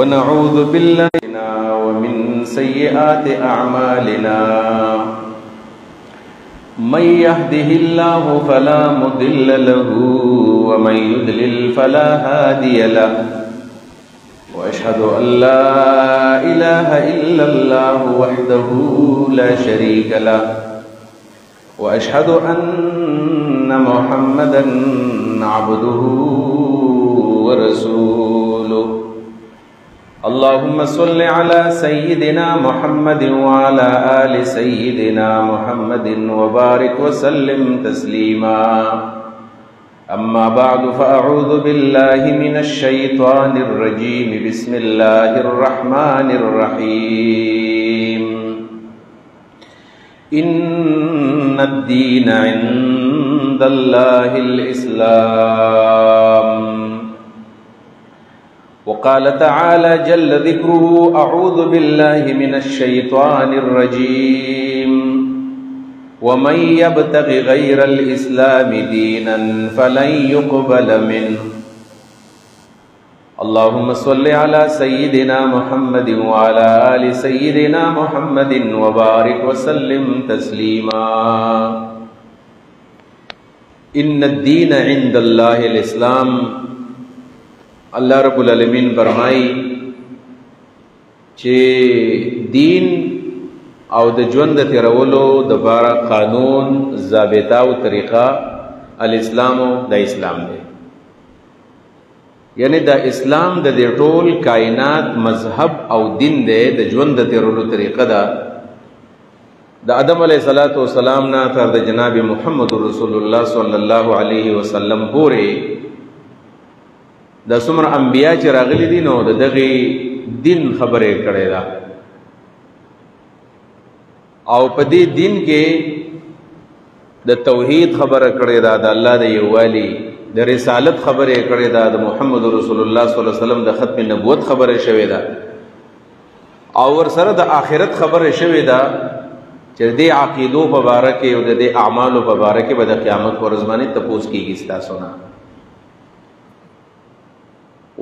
ونعوذ بالله ومن سيئات أعمالنا من يهده الله فلا مضل له ومن يضلل فلا هادي له وأشهد أن لا إله إلا الله وحده لا شريك له وأشهد أن محمدا عبده ورسوله اللهم صل على سيدنا محمد وعلى آل سيدنا محمد وبارك وسلم تسليما أما بعد فأعوذ بالله من الشيطان الرجيم بسم الله الرحمن الرحيم إن الدين عند الله الإسلام وقال تعالى جل ذكره أعوذ بالله من الشيطان الرجيم ومن يبتغ غير الإسلام دينا فلن يقبل منه اللهم صل على سيدنا محمد وعلى آل سيدنا محمد وبارك وسلم تسليما إن الدين عند الله الإسلام اللہ رب العالمین فرمائی چې دین او د ژوند د تیرولو د بارا قانون ضابطه او طریقه الاسلام د اسلام دی، یعنی د اسلام د ټول کائنات مذهب او دین دی، د ژوند د تیرولو طریقه ده د آدم علیه السلام نه تر د جناب محمد رسول الله صلی الله علیه وسلم پورې دا څومره انبیا چې راغلي دي نو دغه دین خبره کړې ده او په دې دین کې د توحید خبره کړې ده، د الله د یووالي د رسالت خبره کړې ده، د محمد رسول الله صلی الله علیه وسلم د ختم نبوت خبره شوې ده او ور سره د آخرت خبره شوې ده چې د عقیدو په باره کې او د اعمالو په باره کې به د قیامت ورځ باندې تپوس کېږي ستاسو نه.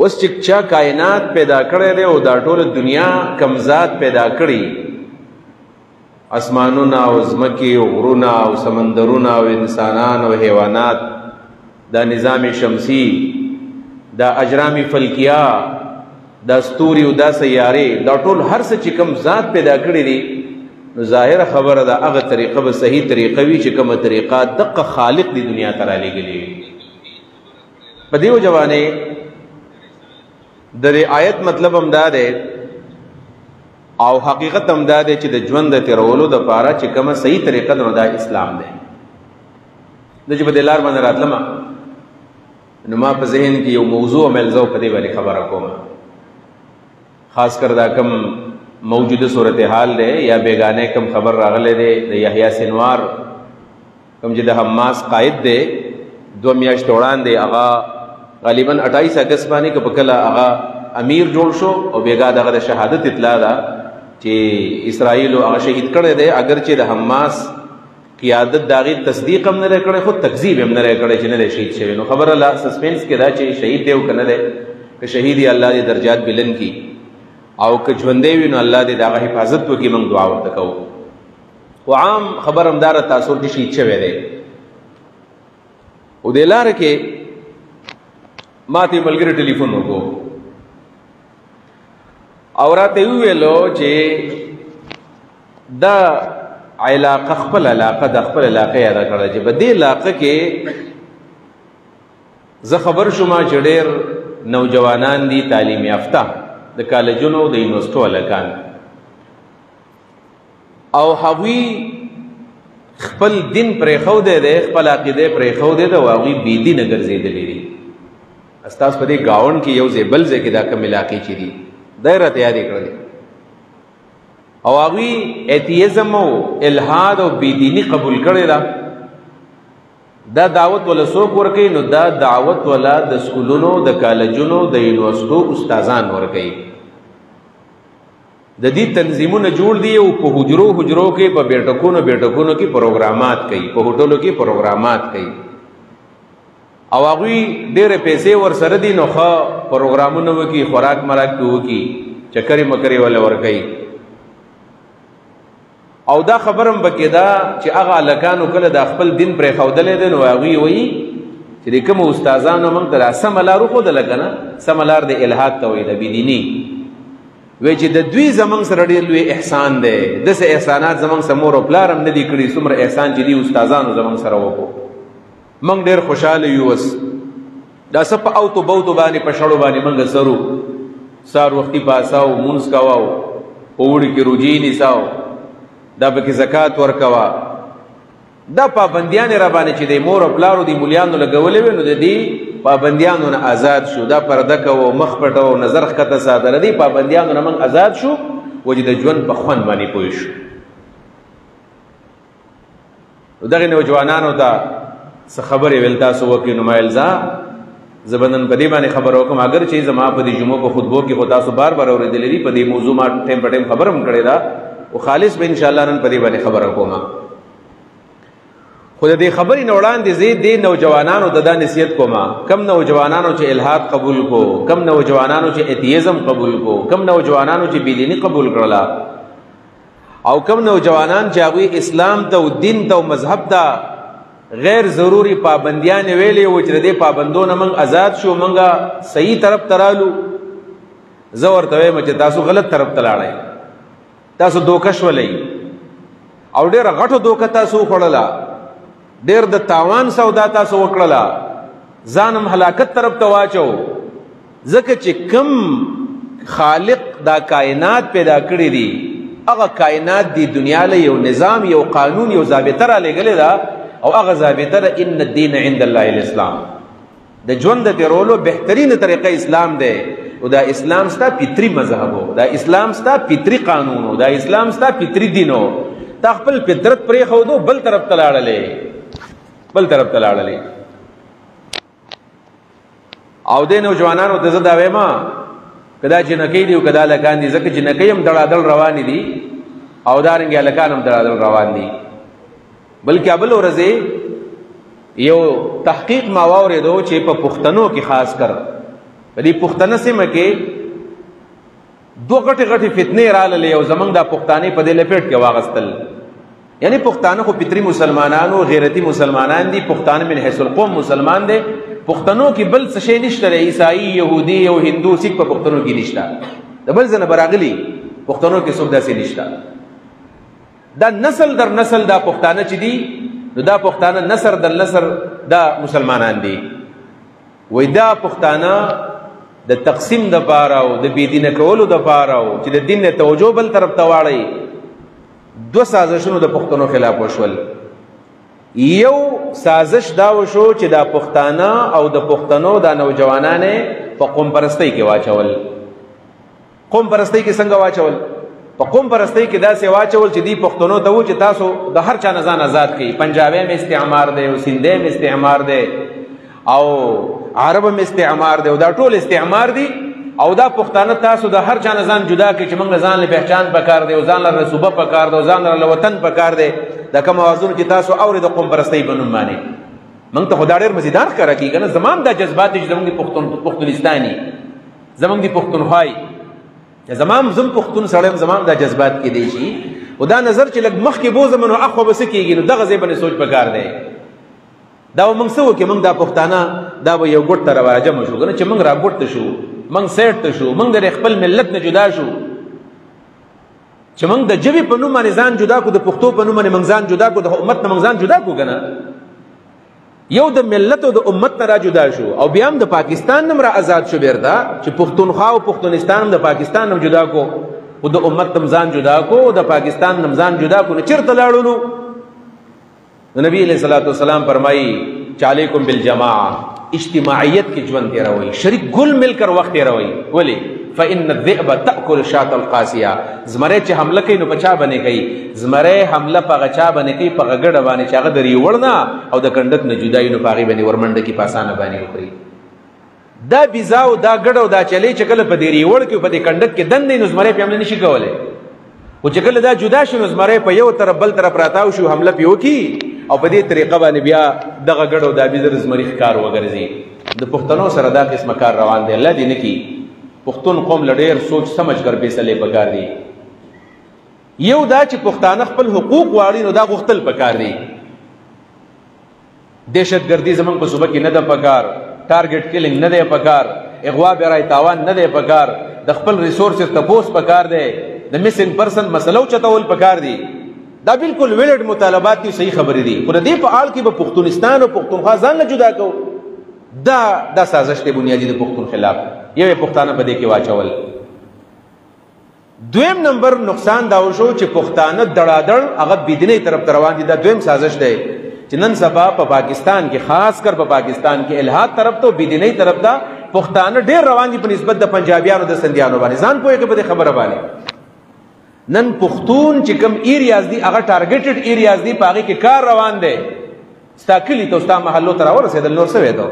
اوس چې چا کائنات پیدا کړی دی او دا ټول دنیا کم ذات پیدا کړي، اسمانونه او ځمکې او غرونه او سمندرونه او انسانان او حیوانات، دا نظام شمسی، دا اجرام فلکیه، دا ستوري او دا سیارې، دا ټول هر څه چې کم ذات پیدا کړي دي نو ظاهره خبره ده هغه طریقه به صحیح طریقه وي چې کومه طریقه دقه خالق دی دنیا ته رالیږلې وي. په دې وجوانې د دې آیت مطلب هم دا دی او حقیقت هم دا دی چې د ژوند د تیرولو د پاره چې کومه صحیح طریقه ده نو دا اسلام دی. د چې په دې لار باندې راتلم نو ما په ذهن کې یو موضوع ملزو په دې باندې خبره کوم، خاص کر دا کم موجوده صورتحال دی یا بیگانه کم خبر راغله دی د یحیی سنوار کم چې د حماس قائد دی 2 میاشتې وړاندې هغه غالباً 28 اگست باندې که پکله هغه امیر جوړ شو او بیګا دغه د شهادت اطلاع ده چې اسرائیل هغه شهید کړی دی، اگر چې د حماس قیادت داغي تصدیق هم نه کړی خو تکذیب هم نه کړی چې نه شهید شوی، نو خبره لا سسپنس کې دا چې شهید دی او کنه دی، که شهید دی الله دې درجات بلند کی او که ژوندې وي نو الله دې دغه حفاظت وکړي، موږ دعا ورته کوو. خو عام خبر همدار تاسو چې شهید شوی دی او د لار کې ما ته ملګری ټلیفون وکړو او راته ویلو چې دا علاقه خپل علاقه د خپل علاقه یاد کړل چې په دې علاقه کې زه خبر شوم چې ډېر نوجوانان دي تعلیم یافته د کالجونو د یونیورسيټو لکان او هغوی خپل دین پرې خو دې خپل عقیده پرې خو دې او هغوی بی دین ګرځېدلې دي. استاس په دې گاون کې یو ځبل ځای کې دا کوم علاقې چې دي دایره تیاری کړل او هغوی ایتیزم او الحاد او بيدینی قبول کړی دا دعوت ولا څوک ورکوي نو دا دعوت ولا د سکولونو د کالجونو د یونیورسيټو استادان ورکوي. د دې تنظیمونه جوړ دي او په حجرو کې په بیٹکونو کې پروګرامات کوي، په هوټلو کې پروګرامات کوي او هغوی ډېرې پیسې ورسره دي نو ښه پروګرامونه وکړي، خوراک مراک پې وکړي، چکرې مکرې وله ورکوي. او دا خبر هم پکې ده چې هغه هلکانو کله دا خپل دین پرېښودلی دی نو هغوی وایي چې د کومو استادانو موږ ته دا سمه لار وښودله که نه، سمه لار د الحاد ته وایي، د بېدیني. وایي چې د دوی زموږ سره ډېر لوی احسان دی، داسې احسانات زموږ سره مور او پلار هم نه دي کړي څومره احسان چې دي استادانو زموږ سره وکړو. موږ ډېر خوشحاله یو. اوس دا څه په اوتو بوتو باندې په شړو باندې موږ سرو، سهار وختي پاساو، مونځ کوو، په اوړي کې روجې نیساو، دا پکې زکات ورکوه. دا پابندیانې را باندې چې د مور او پلارو د مولیانو لګولې وې نو د دې پابندیانو نه آزاد شو. دا پرده کوو، مخ پټو، نظر ښکته ساته، د دې پابندیانو نه موږ آزاد شو، وجې د ژوند په خوند باندې پوه شو. دغې نوجوانانو ته څه خبرې ویل تاسو وکړئ نو ما ویل زه به نن په دې باندې خبره وکړم، اگر چې زما په دې جمعو په خطبو کې خو تاسو بار بار اورېدلی دي، په دې موضوع ما ټایم په ټایم خبره هم کړې ده، او خالص به انشاءالله نن په دې باندې خبره کوم. خو د دې خبرې نه وړاندې زه دې نوجوانانو ته دا نصیحت کوم، کم نوجوانانو چې الحاد قبول کو، کم نوجوانانو چې ایتیزم قبول کو، کم نوجوانانو چې بېدیني قبول کړله، او کم نوجوانان چې هغوی اسلام ته او دین ته او مذهب ته غیر ضروری پابندیانې ویلې و چې د دې پابندو نه موږ آزاد شو، موږ صحیح طرف ته رالو. زه ورته وایم چې تاسو غلط طرف ته لاړئ، تاسو دوکه شولئ او ډېره غټه دوکه تاسو وخوړله، ډېر د تاوان سودا تاسو وکړله، ځان هم هلاکت طرف ته واچو. ځکه چې کم خالق دا کائنات پیدا کړي دي، هغه کائنات دی دنیا له یو نظام، یو قانون، یو ضابطه را لېږلې ده، او هغه ضابطه ده ان الدین عند الله الاسلام. د ژوند د تېرولو بهترینه طریقه اسلام دی، او دا اسلام ستا فطري مذهب و، دا اسلام ستا فطري قانون و، دا اسلام ستا فطري دین و. تا خپل فطرت پرېښودو، بل طرف ته لاړلې، بل طرف ته لاړلې. او دې نوجوانانو ته زه دا وایم که دا جنکۍ دي او که دا هلکان دي، ځکه جنکۍ هم دړادړ روانې دي او دارنګې هلکان هم دړادړ روان دي. بلکې بل ورځې یو تحقیق ما واورېدو چې په پښتنو کې خاص کر په دې پښتنه سیمه کې دوه غټې غټې فتنې راللې او زمونږ دا پښتانې په دې لپیټ کې واغستل. یعنی پښتانه خو فطري مسلمانانو، غیرتي مسلمانان دي، پښتانه من حیث القوم مسلمان دي. پښتنو کې بل څه شی نشته، عیسائی، یهودي او هندو سیک په پښتنو کې نشته، د بل ځنه براغلي پښتنو کې څوک داسې نشته. دا نسل در نسل دا پښتانه چې دي نو دا پښتانه نسل در نسل دا مسلمانان دي. وای دا پښتانه د تقسیم د پاره او د بېدینه کولو د پاره او چې د دین نه توجه بل طرف ته واړی، دو سازشونو د پښتنو خلاف وشول. یو سازش دا وشو چې دا پښتانه او د پښتنو دا نوجوانانې په قوم پرستۍ کې واچول. قوم پرستۍ کې څنګه واچول؟ په قوم پرستۍ کې داسې واچول چې دی پښتنو ته و چې تاسو د هر چا نه ځان آزاد کړئ. پنجابی هم استعمار دی او سندھی هم استعمار دی او عرب هم استعمار دی او دا ټول استعمار دی، او دا پښتانه تاسو د هر چا نه ځان جدا کړئ چې موږ ځان له پہچان پکار دی او ځان له صوبه پکار دی او ځان له وطن پکار دی. دا کوم اوازونه چې تاسو اورئ د قوم پرستۍ په نوم باندې موږ ته خو دا ډېر مزیدار ښکاره کېږي نه. زمام دا جذبات دي چې زموږ د پښتونستاني، زموږ د پښتونخوای، زمام زم پښتون سړی زمام دا جذبات کې دی شي. او دا نظر چې لږ مخکې بوځم نو اخوا به څه کېږي، نو دغه ځای باندې سوچ پکار دی. دا به موږ څه وکړو، موږ دا پښتانه دا به یو ګوټ ته راجمع شو، که نه چې موږ را ګوټ ته شو، موږ سیټ ته شو، موږ د خپل ملت نه جدا شو، چې موږ د ژبې په نوم باندې ځان جدا کړو، د پښتو په نوم باندې موږ ځان جدا کړو، د امت نه موږ ځان جدا کړو که نه. یو د ملت او د امت نه را جدا شو، او بیا هم د پاکستان نه را آزاد شو بیرته چې پښتونخوا او پښتونستان هم د پاکستان نه جدا کو، او د امت هم ځان جدا کو، او د پاکستان هم ځان جدا کو. نو چېرته لاړو؟ نو نبی علیہ الصلوۃ والسلام فرمایي چې علیکم بالجماعه، اجتماعیت کې ژوند تېروئ، شریک ګل مل کر وخت تېروئ. ولې؟ فإن الذئب تأكل الشاة القاسیه. زمری چې حمله کوي نو په چا باندې کوي؟ زمری حمله په هغه چا باندې کوي، په هغه ګډه باندې چې هغه د ریوړ نه او د کنډک نه جدا وي، نو په هغې باندې ورمنډه کي، په اسانه باندې وخوري. دا بیزا او دا ګډه او دا چلی چې کله په دې ریوړ کې په دې کنډک کې دندې نو زمری پې حمله نشي کولی. خو چې کله دا جدا شي نو زمری په یو طرف بل طرف راتاو شي، حمله پې وکړي او په دې طریقه باندې بیا دغه ګډو د ابي ذر زمریخ کار وګرځي. د پښتنو سره دا قسم کار روان دی. الله دې نه کی پښتون قوم لډیر سوچ سمجھ کر فیصله پکار دی. یو دا چې پښتانه خپل حقوق واړي نو دا غوښتل پکار دی. دهشتګردي زمونږ په صوبه کې نه ده پکار، ټارګټ کیلینګ نه دی پکار، اغوا برای تاوان نه دی پکار، د خپل ریسورسز تپوس پکار دی، د میسنګ پرسن مسلو چتول پکار دی. دا بالکل ویلډ مطالبات دي، صحیح خبرې دي. خو د دې په حال کې به پښتونستان او پښتونخوا ځان نه جدا کو. دا سازش دی بنیادی د پښتون خلاف. یو پښتانه په دې کې واچول. دویم نمبر نقصان دا وشو چې پښتانه دړادړ هغه بيدینی طرف ته روان دي. دا دویم سازش دی چې نن سبا په پاکستان کې، خاص کر په پاکستان کې الحاد طرف ته بيدینی طرف ته پښتانه ډېر روان دي په نسبت د پنجابیانو د سندیانو باندې. ځان پوهه کې په خبره باندې نن پښتون چې کوم ایریاز دي هغه ټارګټډ ایریاز دي، پاغي کې کار روان دی. استاکلی ته استا محلو تر ورسېدل نور څه وېدو.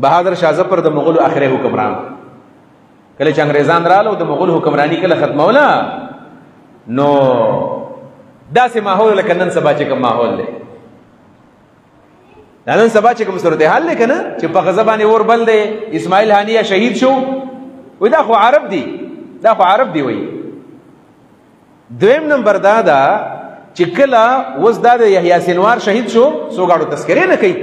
بهادر شاه ظفر د مغول اخري حکمران کله چې انګريزان رااله د مغول حکمرانی کله ختموله نو داسې ماحول لکه نن سبا چې کوم ماحول دی. نن سبا چې کوم صورتحال دی کنه چې په غزه باندې اور بل دی، اسماعیل هانیه شهید شو، وای دا خو عرب دی، دا خو عرب دی. وای دویم نمبر دا چې کله وس دا د یحیی سینوار شهید شو سوګاړو تذکرې نه کوي،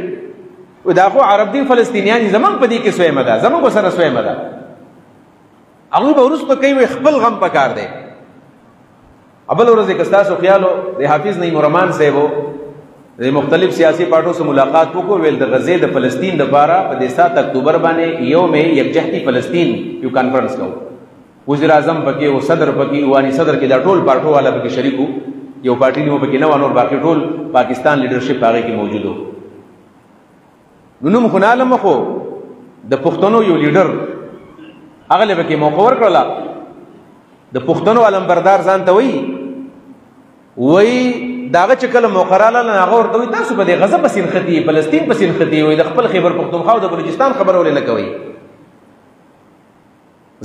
وای دا خو عرب دی، فلسطینیان زمون په دې کې سویمه ده، زمون سره سویمه ده. هغه به ورسته کوي خپل غم پکار دی. ابل ورځ کې تاسو خیالو د حافظ نعیم الرحمن صاحب د مختلف سیاسي پارټو سره ملاقات وکړو، ویل د غزې د فلسطین د لپاره په 7 اکتوبر باندې یوم یکجهتی فلسطین یو کانفرنس کوو. وزیر اعظم پکې او صدر پکې وانی صدر کې دا ټول پارټو والا پکې شریکو، یو پارټي نیو پکې نه ونور باقي ټول پاکستان لیډرشپ هغه کې موجودو. نو مخناله مخو د پښتنو یو لیډر هغه له پکې موقع ورکړه. د پښتنو علمبردار ځان ته وای داغه چې کله مقرراله نه هغه ورته وي تاسو په دې غزه پسین ختی فلسطین پسین ختی وي د خپل خیبر پختونخوا او د بلوچستان خبر ولې نه کوي.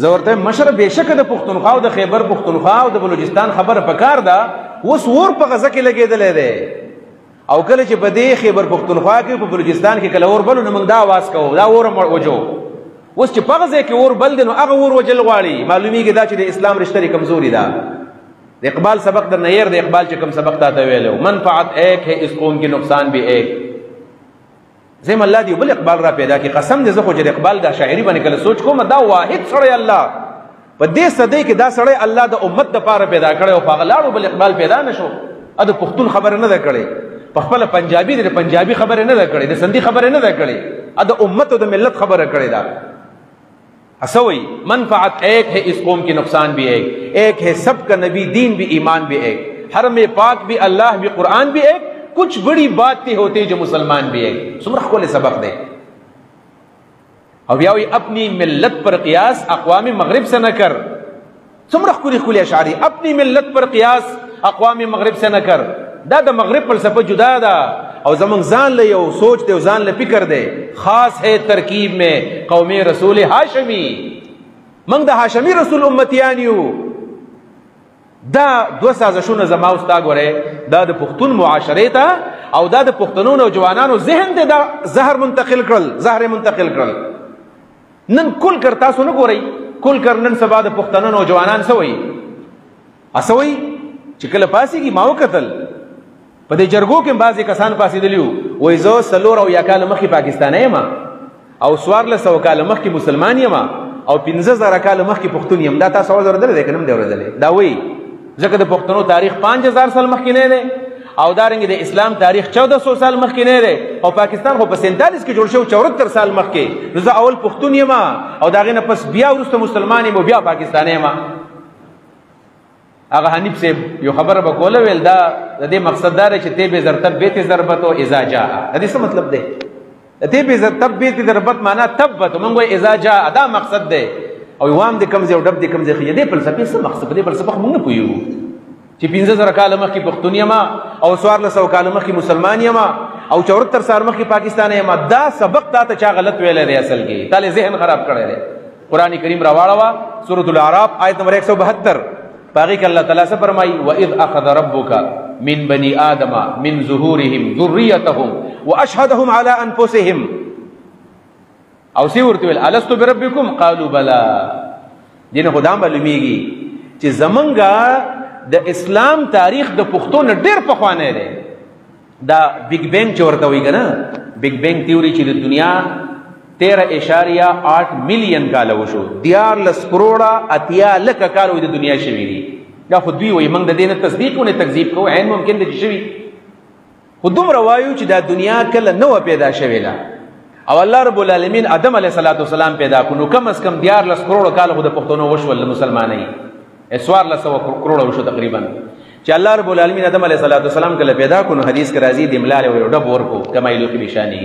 زه ورته مشر بهشکه د پختونخوا او د خیبر پختونخوا او د بلوچستان خبره پکار ده، اوس ور په غزه کې لګېدلې ده او کله چې په دې خیبر پختونخوا کې په بلوچستان کې کله ور بل نو موږ دا आवाज کوو دا ور وجو. اوس چې په غزه کې ور بل نو هغه ور وجل غواړي. معلومیږي دا چې د اسلام رشتہ کمزوري ده. د اقبال سبق در نیر د اقبال چې کوم سبق تا ته ویلو منفعت ایک ہے اس قوم کی نقصان بھی ایک. زم الله دی بل اقبال را پیدا کی قسم دې زه خو چې اقبال دا شاعری باندې کله سوچ کوم دا واحد سره الله په دې صدې کې دا سره الله د امت د پاره پیدا کړي او پاغلاړو بل اقبال پیدا نشو. ا د پښتون خبر نه ده کړي، په خپل پنجابي د پنجابي خبر نه ده کړي، د سندي خبر نه ده کړي، ا د امت او د ملت خبره کړي. دا اسوئی منفعت ایک ہے اس قوم کی نقصان بھی ایک ہے سب کا نبی دین بھی ایمان بھی ایک، حرم پاک بھی اللہ بھی قرآن بھی ایک، کچھ بڑی بات نہیں ہوتی جو مسلمان بھی ایک. سمرخ کو لے سبق دے اور یاوی اپنی ملت پر قیاس اقوام مغرب سے نہ کر. سمرخ کو لے اشعاری اپنی ملت پر قیاس اقوام مغرب سے نہ کر. دا د مغرب فلسفه جدا ده او زمون ځان له یو سوچ دی او ځان له فکر دی. خاص ہے ترکیب میں قوم رسول ہاشمی، موږ د هاشمی رسول امتیان یو. دا دو سازشونه زما استاد غره دا د پښتون معاشره ته او دا د پښتنو نوجوانانو ذهن ته دا زهر منتقل کړل. نن کل کر تاسو نه ګورئ، کل کر نن سبا د پښتنو نوجوانان سوي اسوي چې کله پاسي کی ماو قتل په دې جرګو کې بعضی کسان پاسې دلیو وای زه سلور او یا کال مخکې پاکستانی یم او سوار له 100 کال مخکې مسلمان یم او 15000 کال مخکې پښتون یم. دا تاسو ورته درې کنم دی ورته دا وای ځکه د پښتنو تاریخ 5000 سال مخکې نه دی او دارنګ د اسلام تاریخ 1400 سال مخکې نه دی او پاکستان خو په 47 کې جوړ شو 74 سال مخکې. نو زه اول پښتون یم او داغه نه پس بیا ورسته مسلمان یم بیا پاکستانی یم. هغه حنیف سے یو خبره وکوله ویل دا د دې مقصد دا چې ته به ضرب بیت ضربت او اذا جاء. د دې څه مطلب دی؟ ته به ضرب بیت ضربت معنا تبت موږ اذا جاء دا مقصد دی. او وام د کمزې او ډب د کمزې خې دې فلسفه څه مقصد دې فلسفه موږ نه پویو چې 15000 کال مخکې پښتون یم او 100 کال مخکې مسلمان یم او 74 سال مخکې پاکستانی یم. دا سبق تا ته چا غلط ویل دی اصل کې تعالی ذهن خراب کړی دی. قران کریم راواړه سورۃ الاعراف آیت نمبر 172 باقی کہ اللہ تعالیٰ سے فرمائی وَإِذْ أَخَذَ رَبُّكَ من بني آدم من ظهورهم ذريتهم واشهدهم على انفسهم او سی ورته ویل الستو بربکم قالوا بلا. دینه خدا معلومیږي چې زمونږه د اسلام تاریخ د پښتو نه ډېر پخوانی دی. دا بگ بینگ چې ورته وایي که نه، بگ بینگ تیوري چې د دنیا 13.8 ملین کاله وشو، 14 کروڑه 80 لکه کاله د دنیا شوي دي. دا خو دوی وایي، موږ د دې نه تصدیق ونه تکذیب کوو، عین ممکن دی چې شوي. خو دومره وایو چې دا دنیا کله نه وه پیدا شوې ده او الله رب العالمین آدم علیه السلام پیدا کړو، نو کم از کم 14 کروڑه کاله خو د پښتنو وشول د مسلمانۍ، 1400 کروڑه وشو تقریبا. چې الله رب العالمین آدم علیه السلام کله پیدا کړو، حدیث کې راځي د املا له یو ډب ورکو کما یلوقی بشانی،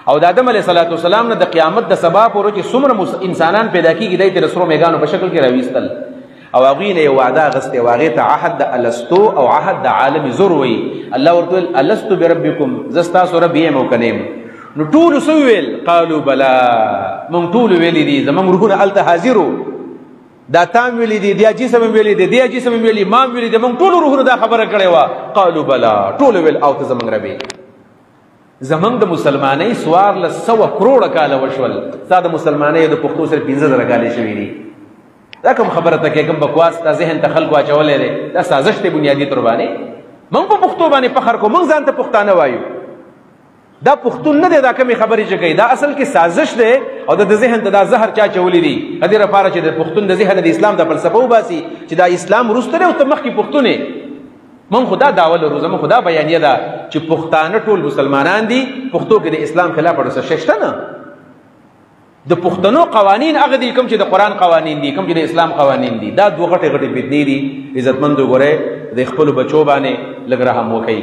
او د آدم علیه السلام نه د قیامت د سبا پورې چې څومره انسانان پیدا کیږي دای ته سرو میګانو په شکل کې راويستل، او هغوی نه یو وعده غستې، هغې ته عهد د الستو او عهد د عالم زور وایي. الله ورته ویل الستو بربکم، زه ستاسو رب یم او که نه یم؟ نو ټولو څه وویل؟ قالو بلا، موږ ټولو ویلي دي، زموږ روحونه هلته حاضر وو، دا تام ویلي دي، دا جسم هم ویلي دي، دې جسم هم ویلي، ما هم ویلي دي، موږ ټولو روحونو دا خبره کړې وه. قالو بلا، ټولو ویل او ته زموږ رب یې. زمونږ د مسلمانۍ 1400 کروڑه کاله وشول، ستا د مسلمانۍ د پښتو سره 15,000 کالې شوي دي. دا کوم خبره ته کې کوم بکواس تا ذهن ته خلکو اچولی دی، دا سازش دی بنیادي طور باندې. موږ په پښتو باندې فخر کوو، موږ ځان ته پښتانه وایو. دا پښتون نه دی، دا کمې خبرې چې کوي، دا اصل کې سازش دی او د ذهن ته دا زهر چا اچولی دي د دې لپاره چې د پښتون د ذهن د اسلام د فلسفه وباسي چې دا اسلام وروسته دی او ته مخکې پښتون یې. موږ خو دا دعوه لرو، زموږ خو دا بیانیه ده چې پښتانه ټول مسلمانان دي، پښتو کې د اسلام خلاف ورته څه شته نه. د پښتنو قوانین هغه دي کوم چې د قرآن قوانین دي، کوم چې د اسلام قوانین دي. دا دوه غټې غټې فتنې دي. عزتمندو ګورئ د خپلو بچو باندې لږ رحم وکئ.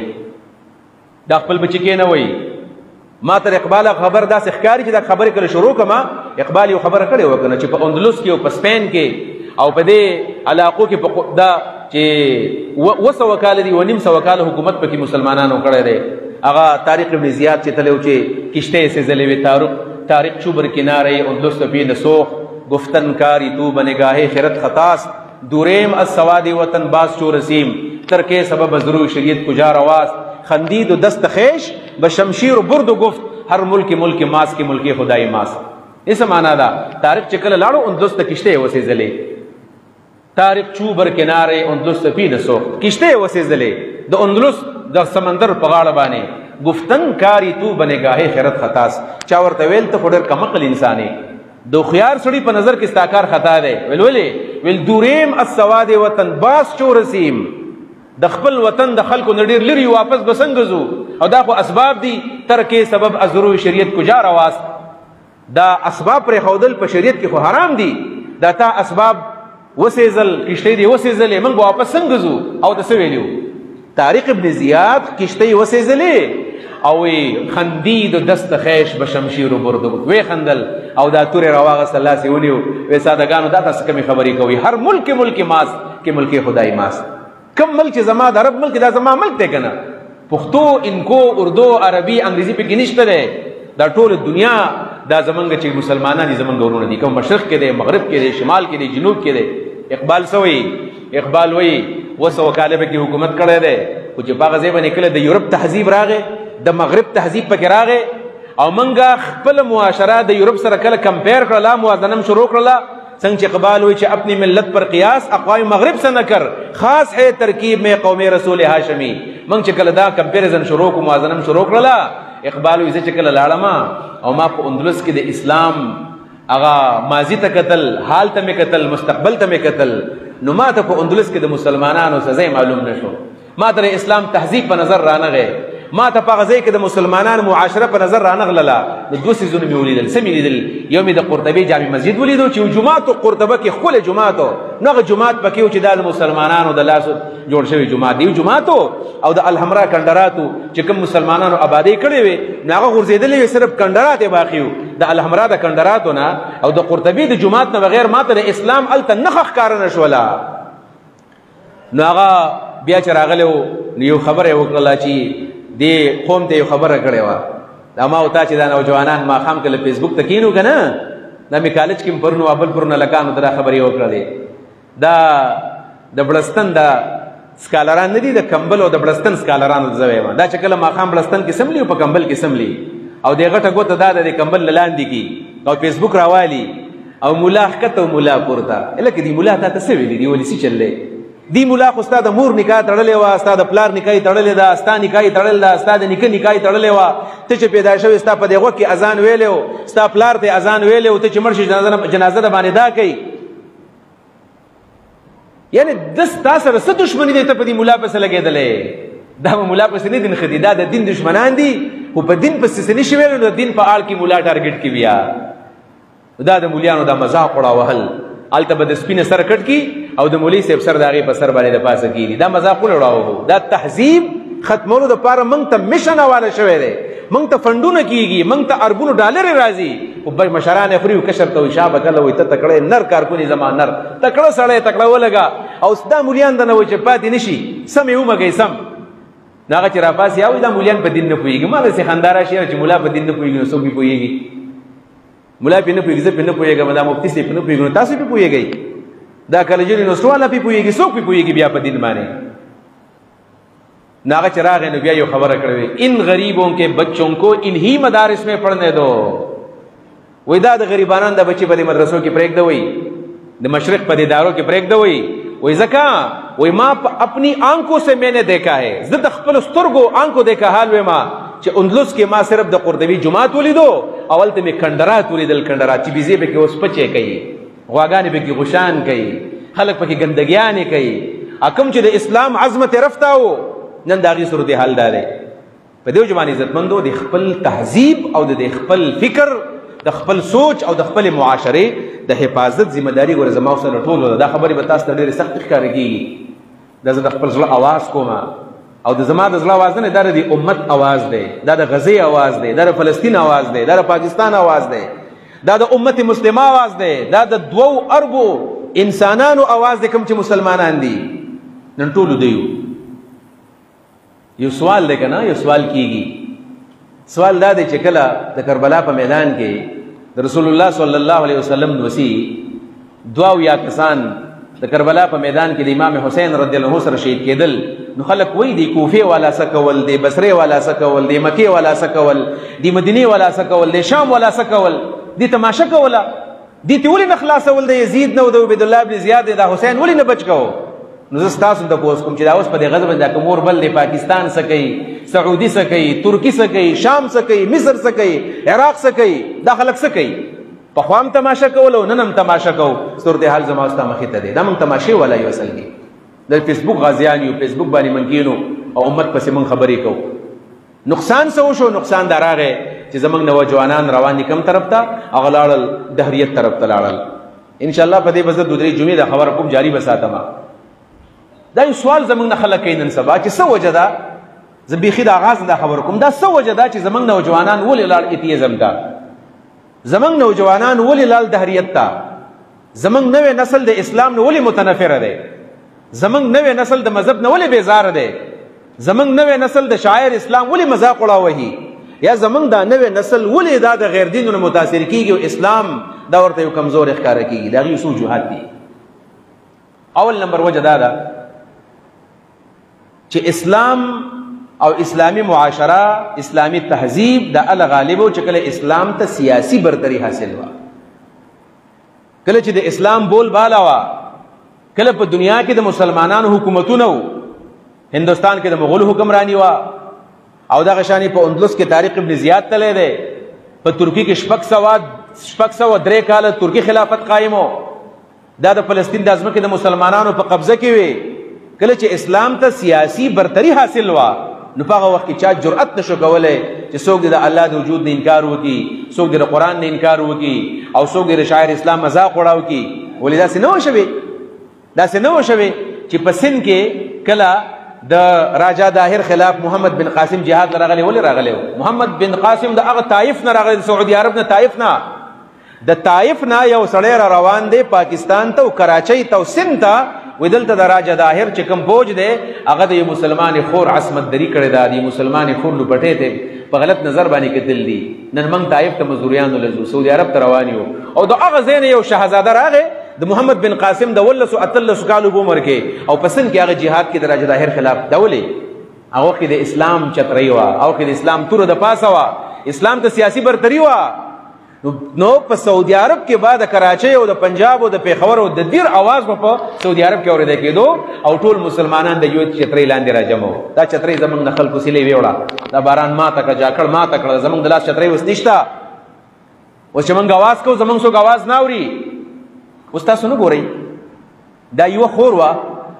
دا خپل بچي کې نه وایي. ما تر اقبال خبر داسې ښکاري چې دا خبرې کله شروع کړم، اقبال یو خبره کړې وه که نه، چې په اندلس کې او په سپین کې او په دې علاقو کې دا چې 200 کاله دي، 900 کاله حکومت پکې مسلمانانو کړی دی. هغه طارق ابن زیاد چې تللی و چې کشتۍ سېزلې وې، طارق چوبر کنارے اندلس پی نسوخ گفتن کاری تو بنگاہ خیرت خطاس دوریم از سواد وطن باز چو رسیم ترکے سبب ضرور شریعت کجا رواز خندید و دست خیش بشمشیر و برد و گفت ہر ملک ماس کے ملک خدای ماس. اس معنی دا طارق چکل لاړو اندلس ته کشتۍ وسېزلې، طارق چوبر کنارے اندلس پی نسوخ کشتۍ وسېزلې د اندلس د سمندر په غاړه باندې گفتن کاری تو بنگاہ خیرت خطاس. چا ورته ویل ته خو ډېر کمقل انسان یې، د هوښیار سړي په نظر کې ستا کار خطا دی. ویل دوریم السواد وطن باس چو رسیم، د خپل وطن د خلکو نه ډېر لرې واپس به څنګه ځو؟ او دا خو اسباب دي، ترکې سبب ازرو شریعت کجا رواست. دا اسباب پرېښودل په شریعت کې خو حرام دي. دا تا اسباب وسېزل، کشتۍ دې وسېزلې، موږ به واپس څنګه ځو؟ او ته څه ویلي وو؟ طارق ابن زیاد کشتۍ وسېزلې او خندید و دست خیش به شمشیر و برد وی خندل او دا تورې راواغسته لاس یې ونیو. وی سادهګانو دا تاسو کمې خبرې کوئ؟ هر ملک ماس کې ملک خدای ماس. کم ملک چې زما د عرب ملک دا زما ملک دی که نه؟ پښتو، انکو، اردو، عربي، انګریزي پکې نشته دی. دا ټول دنیا دا زمونږ چې مسلمانان دي زمونږ ورونه دي، کوم مشرق کې دی، مغرب کې دی، شمال کې دی، جنوب کې دی. اقبال څه وایي؟ اقبال وایي 200 کاله پکې حکومت کړی دی، خو چې په هغه ځای باندې کله د یورپ تهذیب راغی، د مغرب تهذیب پکې راغی، او موږ خپله معاشره د یورپ سره کله کمپیر کړله، موازنه شروع کړله. څنګه چې اقبال وایي چې اپنی ملت پر قیاس اقوام مغرب سے نہ کر، خاص ہے ترکیب میں قوم رسول هاشمی. موږ چې کله دا کمپیریزن شروع کړو، موازنه شروع کړله، اقبال وایي زه چې کله لاړم او ما په اندلس کې د اسلام هغه ماضي ته کتل، حال ته مې کتل، مستقبل ته مې کتل، نو ما ته په اندلس کې د مسلمانانو څه ځای معلوم نه شو. ما ته د اسلام تهذیب په نظر رانغی، ما ته په هغه ځای کې د مسلمانانو معاشره په نظر رانغلله. د دوه څیزونه مې ولیدل. څه مې لیدل؟ یو مې د قرطبي جامع مسجد ولیدو چې یو جومات و قرطبه کې ښکلی جومات و، نو هغه جومات پکې و چې دا د مسلمانانو د لاسو جوړ شوی جومات دی. یو جومات و او د الحمرا کنډراتو چې کوم مسلمانانو آبادۍ کړې وې نو هغه غورځېدلې وې، صرف کنډرات یې باقي وو. د الحمرا د کنډراتو نه او د قرطبي د جومات نه بغیر ما ته د اسلام هلته نښه ښکاره نه شوله. نو هغه بیا چې راغلی و نو یو خبره یې وکړله چې دې قوم ته یو خبره کړې وه. دا ما او تا چې دا نوجوانان ماښام کله فیسبوک ته کینو که نه، دا مې کالج کې پرون او بل پرون لکانو ته دا خبرې وکړلې. دا د بړستن دا سکالران نه دي د کمبل او د بلستن سکالرانو زه وایم دا چې کله ماښام بلستن کې سملی او په کمبل کې سملی او د غټه ګوته دا د کمبل لاندې کی او فیسبوک راوالی او مولا ښکته او مولا پورته لکه دی مولا تا ته څه ویلي دی ولې څه چللی دی مولا خو ستا د مور نکاح تړلې وه ستا د پلار نکاح تړلې ده ستا نکاح تړلې ده ستا د نیکه نکاح تړلې وه ته چې پیدا شوې ستا په دې غوږ کې اذان ویلی و ستا پلار ته اذان ویلی و ته چې مړ شي جنازه د باندې دا کوي یعنی د ستا سره څه دشمني دی ته په دې مولا پسې لګېدلی دا به مولا پسې نه دین ښه دي دا د دین دشمنان دي خو په دین پسې څه نشي ویلی نو د دین په آړ کې مولا ټارګېټ کړي بیا دا د مولیانو دا مذاق وړاوهل هلته به د سپینه سر کټ کی او د مولوي صاحب سر د هغې په سر باندې د پاسه کېږي دا مذاق ولې وړاوه دا تهذیب ختمولو دپاره موږ ته مشن حواله شوی دی موږ ته فنډونه کېږي موږ ته اربونو ډالرې راځي خو مشران یې خوري و کشر ته وایي شا به کله وایي ته تکړه نر کارکونې زما نر تکړه سړی تکړه ولګه او دا مولیان د نه وایي چې پاتې نه شي سم یې ومږئ سم نو هغه چې راپاسې یا وایي دا مولیان په دین نه پوهېږي ما داسې خندا راشي چې مولا په دین نه پوهېږي نو څوک پې پوهېږي مولا پې نه پوهېږي زه پې نه پوهېږم دا مفتي صاحب پې نه پوهېږي نو تاسو پې پوهېږئ دا کالج یونیورسټي والا پې پوهېږي څوک پې پوهېږي بیا په دین باندې نو هغه چې راغی نو بیا یو خبره کړې وې ان غریبوں کے بچوں کو انہی مدارس میں پڑھنے دو وایي دا د غریبانان د بچي په دې مدرسو کې پرېږدوئ د مشرق په دې ادارو کې پرېږدوئ وایي ځکه وایي ما اپنی آنکھوں سے میں نے دیکھا ہے زه د خپلو سترګو آنکھو دیکھا حال ویم چې اندلس کې ما صرف د قرطبي جماعت ولیدو او هلته مې کندرات ولیدل کندرات چې بیزې پکې اوس پچې کوي غواګانې پکې غشان کوي خلک پکې ګندګیانې کوي کوم چې د اسلام عظمت رفته و نن د هغې صورت حال دا دی په دې وجه باندې عزتمندو د خپل تهذیب او د خپل فکر د خپل سوچ او د خپل معاشرې د حفاظت ذمہ داري ګوره زما او سره ټولو دا خبرې به تاسو ته ډېرې سختې ښکاره کېږي دا زه د خپل زړه اواز کوم او د زما د زړه اواز نه دا د امت اواز دی دا د غزې اواز دی دا د فلسطین اواز دی دا د پاکستان اواز دی دا د امت مسلمه اواز دی دا د 2 اربو انسانانو اواز دی کوم چې مسلمانان دي نن ټولو دیو یو سوال دی که نه یو سوال کېږي سوال دا دی چې کله د کربلا په میدان کې د رسول الله صلی الله علیه وسلم وسی 2 کسان د کربلا په میدان کې د امام حسین رضی الله عنه سره شهید کېدل نو خلک وایي د کوفې والا څه کول د بصرې والا څه کول د مکې والا څه کول د مدینې والا څه کول د شام والا څه کول دې تماشه کوله دې ته ولې نه خلاصول د یزید نه او د عبید الله بن زیاد د حسین ولې نه بچ کوو نو زه ستاسو د پوس کوم چې دا اوس په دې غزه باندې کوم اور بل د پاکستان څه کوي سعودي څه کوي ترکی څه کوي شام څه کوي مصر څه کوي عراق څه کوي دا خلک څه کوي پخوا هم تماشه کول او نن هم تماشه کوو صورتحال زما ستا مخې ته دی دا موږ تماشې والا یو اصل کې د فیسبوک غازیان یو فیسبوک باندې منکینو او امت پسې موږ خبرې کوو نقصان څه وشو نقصان دا راغی چې زموږ نوجوانان روان دي کوم طرف ته هغه لاړل دهریت طرف ته لاړل انشاءالله په دې به زه 2-3 جمعې د خبره کوم جاري به ساتم دا یو سوال زموږ نه خلک کوي نن سبا چې څه وجه ده زه بیخي د آغاز نه خبره کوم دا څه وجه ده چې زموږ نوجوانان ولې لاړ ایتیزم ته زموږ نوجوانان ولې لاړ دهریت ته زموږ نوې نسل د اسلام نه ولې متنفره دی زموږ نوې نسل د مذهب نه ولې بیزاره دی زموږ نوې نسل د شاعر اسلام ولې مذاق وړاوهي یا زموږ دا نوې نسل ولې دا د غیر دینونو متاثر کیږي او اسلام دا ورته یو کمزور ښکاره کیږي دا غي څو وجوهات دي اول نمبر وجه دا ده چې اسلام او اسلامی معاشره اسلامی تهذیب د ال غالب او چې کله اسلام ته سیاسی برتری حاصل وا کله چې د اسلام بول بالا وا کله په دنیا کې د مسلمانانو حکومتونه هندوستان کې د مغول حکمرانی وا او دا غشانی په اندلس کې طارق ابن زیاد تله ده په ترکی کې شپږ سوه 3 کاله ترکی خلافت قائمو دا د فلسطین د ازمکه د مسلمانانو په قبضه کې وي کله چې اسلام ته سیاسی برتری حاصل وا نو په هغه وخت کې چا جرأت نشو کولای چې څوک د الله د وجود نه انکار وکړي څوک د قرآن نه انکار وکړي او څوک د شاعر اسلام مذاق وړاو کی ولې داسې نه وشوي چې په سند کې کله د راجا داهر خلاف محمد بن قاسم جهاد راغلی ولې راغلی محمد بن قاسم د هغه طائف نه راغلی سعودي عرب نه طائف نه د طائف نه یو سړی را روان دی پاکستان ته او کراچۍ ته او سند ته ودلته د راجا داهر چې کوم فوج دی هغه د مسلمان خور عصمت دری کړی دا دی مسلمان خور لپټې ته په غلط نظر باندې کتل دي نن موږ طائف ته مزدوریانو لزو سعودي عرب ته روان یو او د هغه ځای نه یو شهزاده راغی د محمد بن قاسم د 18 کالو په عمر کې او پسند کې هغه جهاد کې د راجا طاهر خلاف دولي هغه کې د اسلام چتري وا او کې د اسلام تور د پاسه وا اسلام ته سیاسي برتری وا نو په سعودي عرب کې بعد کراچۍ او د پنجاب او د پیښور او د دیر आवाज په سعودي عرب کې اورېدل کېدو او ټول مسلمانان د یو چتري لاندې راجمو دا چتري زمونږ د خلکو سیلې ویوړه دا باران ما تک جاکړ ما تک زمونږ د لاس چتري وس نشتا اوس چې مونږ आवाज کو زمونږ څوک आवाज نه اوري اوس تاسو نه ګورئ دا یو خور وا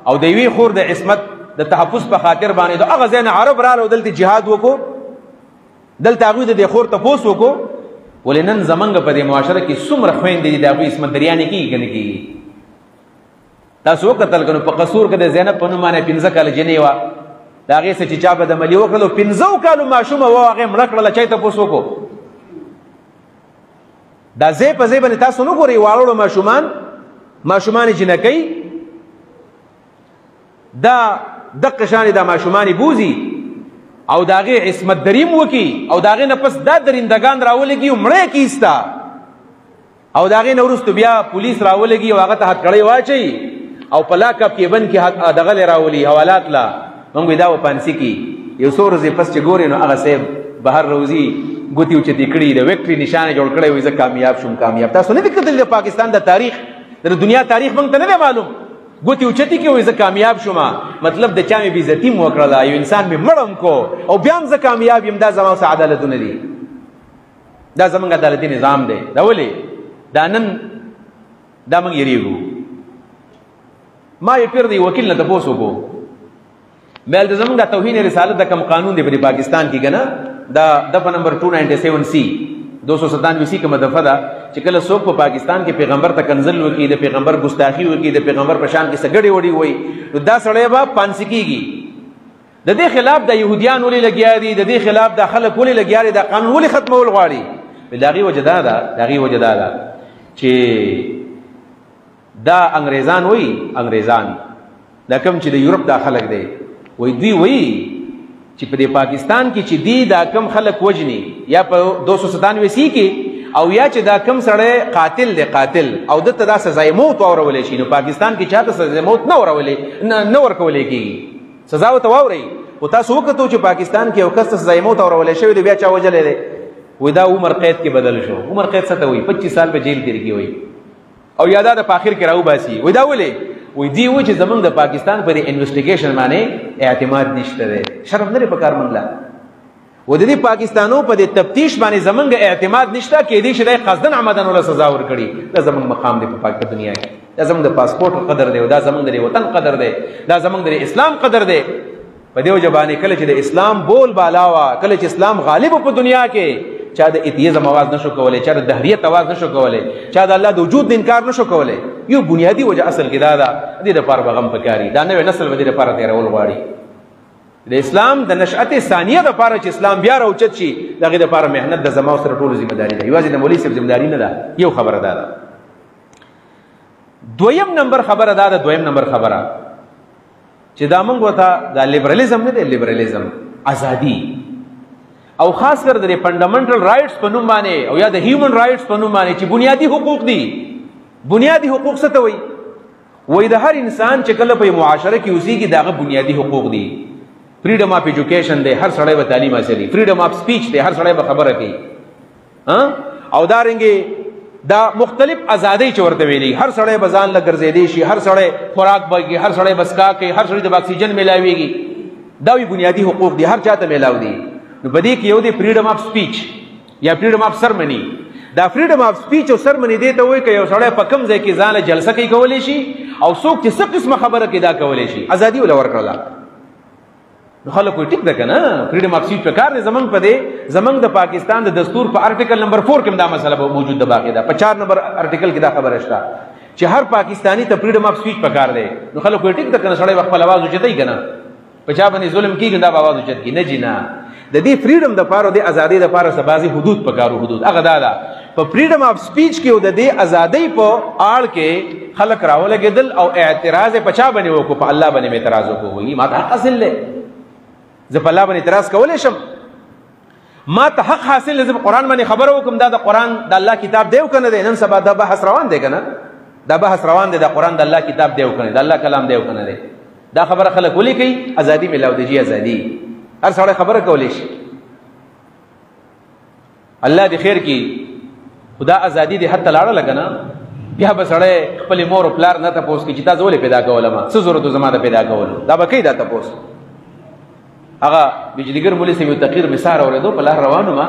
او د یوې خور د عصمت د تحفظ په خاطر باندې د هغه ځای عرب رااله دلته جهاد وکړو دلته هغوی د خور تپوس وکړو ولې نن زمونږ په دې معاشره کې څومره خویندې دي د هغوی عصمت دریانې کېږي که نه کېږي تاسو وکتل که نو په قصور کې د زینب په نوم باندې 15 کاله جنۍ وه د هغې څه چې چا به د ملي وکړلو 15 کالو ماشومه وه هغې مړه کړله چا یې تپوس وکړو دا ځای په ځای باندې تاسو نه ګورئ واړه ماشومان جنکۍ دا دقه شانې دا ماشومانې بوزي او د هغې عصمت دریم وکړي او د هغې نه پس دا درندګان راولګي او مړه یې کیسته او د هغې نه وروسته بیا پولیس راولګي او هغه ته هتکړۍ واچوي او په لاکپ کې بند کې دغه لی راولي حوالات له موږ دا به پانسي کي یو څو ورځې پس چې ګورې نو هغه صاحب بهر روزي ګوتې اوچتې کړي د وکټري نشانه جوړ کړی وایي زه کامیاب شوم کامیاب تاسو نه دي کتلي د پاکستان د تاریخ د دنیا تاریخ موږ ته نه دی معلوم ګوتې اوچتې کړي وایي زه کامیاب شوم مطلب د چا مې بېعزتي م وکړله یو انسان مې مړم کو او بیا هم زه کامیاب یم دا زما څه عدالتونه دي دا زموږ عدالتي نظام دی دا ولې دا نن دا موږ یېرېږو ما یې پیر دی وکیل نه تپوس وکړو مې د زموږ د توهین رسالت د کم قانون دی په پاکستان کې که نه دا دفعه نمبر 297C 297C کومه دفعه ده چې کله څوک په پاکستان کې پیغمبر ته کنزل وکړي د پیغمبر ګستاخي وکړي د پیغمبر په شان کې څه ګډې وډې وایي نو دا سړی به پانسي کېږي د دې خلاف د یهودیان ولې لګیا دي د دې خلاف د خلک ولې لګیا دي دا قانون ولې ختمول غواړي د هغې وجه دا ده د هغې وجه دا ده چې دا انګریزان وایي انګریزان دا کوم چې د یورپ دا خلک دی وایي دوی وایي چې په دې پاکستان کې چې دی دا کم خلک وجني یا په 297C کې او یا چې دا کم سړی قاتل دی قاتل او دته دا سزای موت واورولی شي نو پاکستان کې چاته سزای موت نه ورکولی کېږي سزا ورته واورئ خو تاسو وکتو چې پاکستان کې یو کس ته سزای موت واورولی شوی دی بیا چا وجلی دی وایي دا عمر قید کې بدل شو عمر قید څه ته وایي 25 سال په جیل تېر کړي وایي او یا دا د په آخر کې راوباسي وایي دا ولې وایي دی وایي چې زمونږ د پاکستان په دې انویسټیګیشن باندې اعتماد نشته دی شرف نه دی په کار موږ له و د دې پاکستانو په دې تفتیش باندې زمونږ اعتماد نشته کېدای شي دی قصدن عمدن وله سزا ورکړي دا زمونږ مقام دی په دنیا کې دا زمونږ د پاسپورټ قدر دی او دا زمونږ د وطن قدر دی دا زمونږ د اسلام قدر دی په دې وجه باندې کله چې د اسلام بول بالا وه کله چې اسلام غالب په دنیا کې چا د ایتیزم आवाज نشو کولی چا د دهریت आवाज نشو کولی چا د الله د وجود انکار نشو کولی یو بنیادی وجه اصل کې دا ده دې دپاره به غم پکاري دا نوی نسل به دې دپاره تېرول غواړي د اسلام د نشأت ثانیه دپاره چې اسلام بیا راوچت شي د هغې دپاره محنت د زما سره ټولو ذمهداري ده یوازې د مولوي صاحب ذمهداري نه ده یو خبره دا ده دویم نمبر خبره دا ده دویم نمبر خبره چې دا موږ ورته دا لیبرلیزم نه دی لیبرلیزم ازادي او خاص کر د فنډامنټل رائټس په نوم باندې او یا د هیومن رائټس په نوم باندې چې بنیادی حقوق دي بنیادی حقوق څه ته وایي وایي د هر انسان چې کله په معاشره کې اوسېږي د هغه بنیادي حقوق دي فریډم اف ایجوکیشن دی هر سړی به تعلیم حاصلي فریډم اف سپیچ دی هر سړی به خبره کوي او دارنګې دا مختلف ازادۍ چې ورته ویلي هر سړی به ځان له ګرځېدی شي هر سړی خوراک به کوي هر سړی به څښاک کوي هر سړی ته به اکسیجن میلاویږي دا وی بنیادي حقوق دي هر چا ته میلاو دي نو په دې کې یو دی فریډم اف سپیچ یا فریډم اف سرمنی دا فریډم اف سپیچ او سرمنی دی ته وایي که یو سړی په کوم ځای کې ځان له جلسه کوي کولی شي او څوک چې څه قسمه خبره کوي دا کولی شي ازادي وله ورکړله نو خلک وایي ټیک ده که نه فریډم اف سپیچ په کار دی زمونږ په دې زمونږ د پاکستان د دستور په ارټیکل نمبر 4 کې دا مسله موجود ده باقي ده په 4 نمبر ارټیکل کې دا خبره شته چې هر پاکستانی ته فریډم اف سپیچ په کار دی نو خلک وایي ټیک ده که نه سړی خپل اواز اوچتوي که نه په چا باندې ظلم کېږي دا به اواز اوچت کړي نه جي نه د دې فریډم دپاره او د ازادۍ دپاره څه بعضې حدود پکارو حدود هغه دا ده په فریډم اف سپیچ کې او د دې ازادۍ په آړ کې خلک راولګېدل او اعتراض یې په چا باندې وکړو په الله باندې مې اعتراض وکړو وایي ما ته حق حاصل دی زه په الله باندې اعتراض کولی شم ما ته حق حاصل دی زه په قرآن باندې خبره وکړم دا د قرآن د الله کتاب دی او که نه دی نن سبا دا بحث روان دی که نه دا بحث روان دی، دا قرآن د الله کتاب دی او کنه، د الله کلام دی او کنه دی. دا خبره خلک ولي کوي؟ ازادي ملاو دی جی ازادي. هر سړی خبره کولی شي. الله دې خیر کی. خدا ازادي دې حتی لاړه لګنه بیا به سړی خپل مور او پلار نه تپوس کی چې تاسو ولې پیدا کولم، څه ضرورت زما د پیدا کولو؟ دا به کوي دا تپوس. هغه بجلیګر مولوی سیمه تقریر مثال اورېدو په لار روانو ما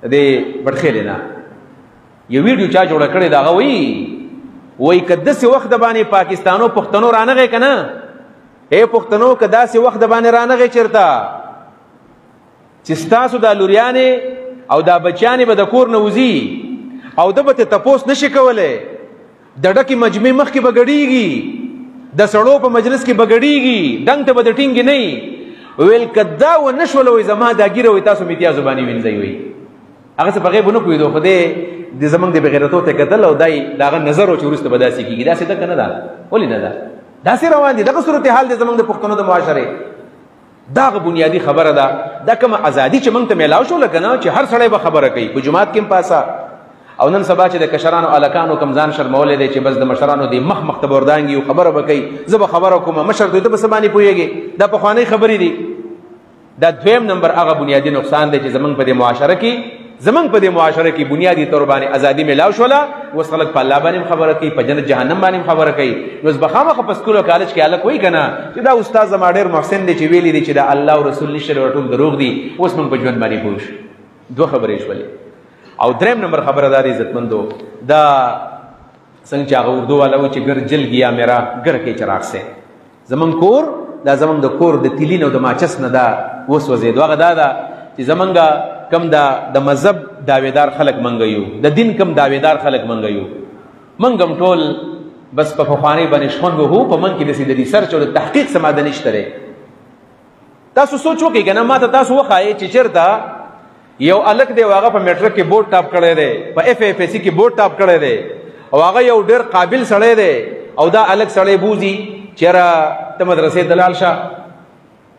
دې بټخېل نه یو ویډیو چا جوړ کړی دا وای کده سي وخت باندې پاکستانو پښتنو رانغه کنه اے پښتنو کدا سي وخت باندې رانغه چرتا چې تاسو د لوريانه او دا بچیانه به د کور نه وزي او د به تپوس نشي کوله د ډکی مجمع مخ کې بغړیږي د سړو په مجلس کې بغړیږي ډنګ ته بد ټینګ نه ویل کدا و نشول وي زما دا ګیره وي تاسو میتیا زبانی وینځي وي هغه څه بغیر بنو کوي دوه د زمنګ د بغیرتو ته کتل او دای داغه نظر او چورسته بداسي کیږي دا څه ده کنه دا ولې نه ده دا سي روان دي دغه صورتحال د زمنګ د پښتنو د معاشره داغه بنیادی خبره ده دا کوم ازادي چې موږ ته میلاو شو لکنه چې هر سړی به خبره کوي په جمعات کې پاسا او نن سبا چې د کشرانو الکانو کمزان شرمولې دي چې بس د مشرانو دی مخ مخ تبوردانګي او خبره وکي زه به خبره کوم مشر دوی ته به سبانی پويږي دا په خواني خبرې دي دا دویم نمبر هغه بنیادی نقصان دی چې زمنګ په د معاشره کې زمنګ په د معاشره کې بنیادی تور باندې ازادي میلاو شولا وس خلک په الله باندې خبره کوي په جنت جهنم باندې خبره کوي نو بخامه په سکول او کالج کې الک وای کنه چې دا استاد زما ډیر محسن دی چې ویلي دی چې دا الله او رسول نشره ټول دروغ دي اوس موږ په ژوند باندې پوښ دوه خبرې شولې او دریم نمبر خبرداري عزتمندو دا څنګه چې هغه اردو والا و چې ګر جل گیا میرا ګر کې چراغ سے زمون کور دا زمون د کور د تیلین او د ماچس نه دا وس وزید واغه دا چې زمونږه کم دا د مذهب داویدار خلک منګیو د دین کم داویدار خلک منګیو منګم ټول بس په فخانه باندې شخون وو په من کې د سیدی سرچ او تحقیق سماده نشته تاسو سوچ وکئ کنه ما ته تاسو وخایي چې چیرته یو الک دی واغه په میټرک کې بورډ ټاپ کړی دی په اف اف سی کې بورډ ټاپ کړی دی او هغه یو ډیر قابل سړی دی او دا الک سړی بوزي چیرې ته مدرسې دلال شه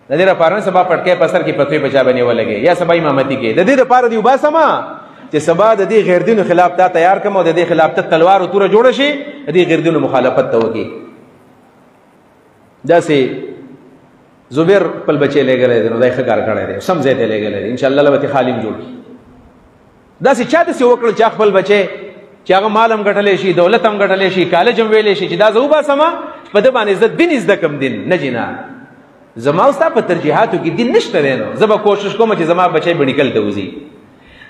د دې لپاره سبا پټکې پسر کې پتوي بچا بني ولګي یا سبا امامتي کې د دې لپاره دی وباسما چې سبا د دې غیر دینو خلاف تا تیار کوم او د دې خلاف ته تلوار او تور جوړ شي د دې غیر دینو مخالفت ته وکي دا سي زبیر خپل بچي لګلې دي نو دای ښکار کړی دی سمځه ته لګلې دي ان شاء الله لوته خالم جوړ دا سي چا د سی وکړ چې خپل بچي چې هغه مالم غټلې شي دولت هم غټلې شي کالج هم ویلې شي چې دا زو باسما په دې باندې عزت دین عزت کم دین نه جنا زما اوسه په ترجیحاتو کې دین نشته نو زه به کوشش کوم چې زما بچي بډیکل ته وزي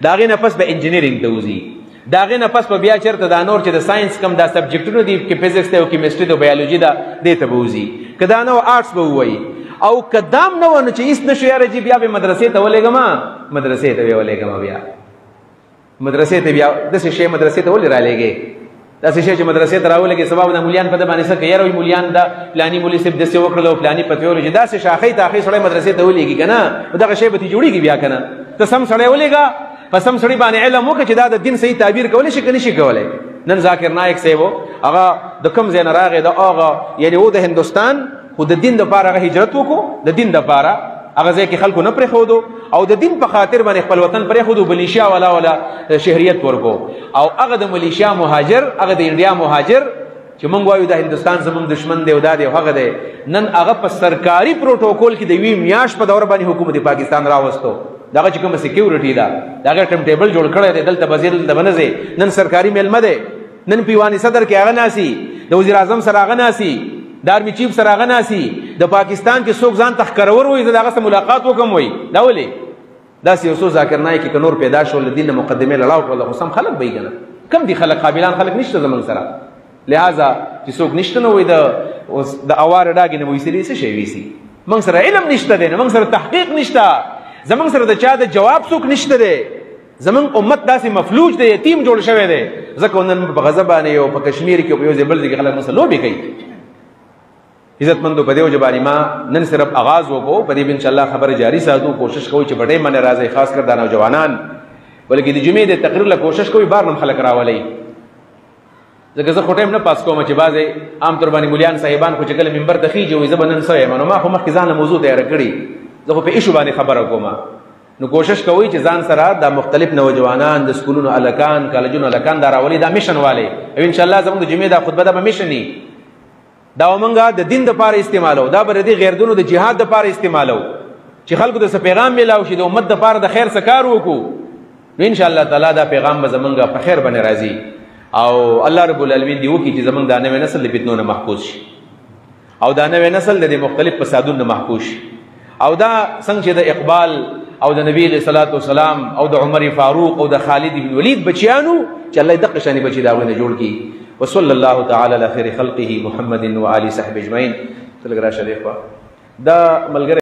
داغه نفس به انجینیرینګ ته وزي داغه نفس په بیا چرته دا نور چې د ساينس کم دا سبجیکټونو دي کې فزکس ته او کیمستري او بایولوژي دا دته به وزي کدا نو آرټس به وای او قدام نو نه چې اس نشو یاره جی بیا به مدرسې ته ولېګما مدرسې ته ولېګما بیا مدرسې ته بیا د څه شی مدرسې ته ولې را لېګې دا څه شی چې مدرسې ته راولېګې سبب د مولیان په باندې څه کوي یاره مولیان دا پلاني مولي سب د څه وکړلو پلاني پتوي چې دا څه شاخې ته اخی سړی مدرسې ته ولېګي کنه دا شی به تی جوړیږي بیا کنه ته سم سړی ولېګا پسم سړی باندې علم وکړي چې دا د دین صحیح تعبیر کولای شي کني شي کولای نن ذاکر نایک سیو هغه د کم زین راغې دا هغه یعنی و د هندستان خو د دین د لپاره هجرت وکړو د دین د لپاره هغه ځکه خلکو نه پرې خودو او د دین په خاطر باندې خپل وطن پرې خودو ملیشیا ولا شهریت ورکو او هغه د ملیشیا مهاجر هغه د انډیا مهاجر چې مونږ وایو د هندستان زموږ دشمن دی او دا دی هغه دی نن هغه په سرکاري پروتوکول کې د وی میاش په دور باندې حکومت پاکستان راوستو دغه چې کوم سکیورټي دا دغه ټیم ټیبل جوړ کړی دی دلته وزیر د بنځي نن سرکاري میلمه دی نن پیوانی صدر کې هغه ناسي د وزیر اعظم سره هغه ناسي د آرمی چیف سره هغه ناسي د پاکستان کې څوک ځان تخکرور وي دغه سره ملاقات وکم وي دا ولي دا سیاسو ذاکر نای کې نور پیدا شول دین مقدمه لړاو کړل خو سم خلک به کنه کم دي خلک قابلان خلک نشته زمون سره لہذا چې څوک نشته نو وي د اوار ډاګې نه وي څه شي وي موږ سره علم نشته دی موږ سره تحقیق نشته زمون سره د چا د جواب څوک نشته دی زمون امت داسې مفلوج دی یتیم جوړ شوی دی ځکه نن په غضب باندې او په کشمیر کې په یو ځبل ځای خلک مسلو به کوي عزت مندو په دې وجبانی ما نن صرف آغاز وکړو په دې ان شاء الله خبر جاری ساتو کوشش کوو چې بډې من راځي خاص کر د نوجوانان بلکې د جمعې د تقریر له کوشش کوي بار نم خلک راولي ځکه زه خټیم نه پاس کوم چې بازي عام تر باندې مولیان صاحبان خو چې کله منبر ته خيږي وي زبنن سوې منو ما خو مخکې ځان موضوع تیار کړی زه په ایشو باندې خبره کوم نو کوشش کوي چې ځان سره دا مختلف نوجوانان د سکولونو الکان کالجونو الکان دا راولي دا میشن والے او ان شاء الله زموږ د جمعې دا خطبه دا به میشن ني دا ومنګه د دین د پاره استعمالو دا بر دي غیر دونو د جهاد د پاره استعمالو چې خلکو د پیغام ملاو شي د امت د پاره د خیر سکار وکړو ان شاء الله تعالی دا پیغام به زمونږه په خیر باندې راځي او الله رب العالمین دی وکي چې زمونږ د نوې نسل د فتنو نه محفوظ شي او دا نوې نسل د مختلف فسادونو نه محفوظ شي او دا څنګه چې د اقبال او د نبی علیہ الصلوۃ والسلام او د عمر فاروق او د خالد بن ولید بچیانو چې الله دغه شانی بچی دا ونه جوړ کی وصلی الله تعالی علی خیر خلقه محمد و علی صحبه اجمعین تلګرا شریفه دا ملګری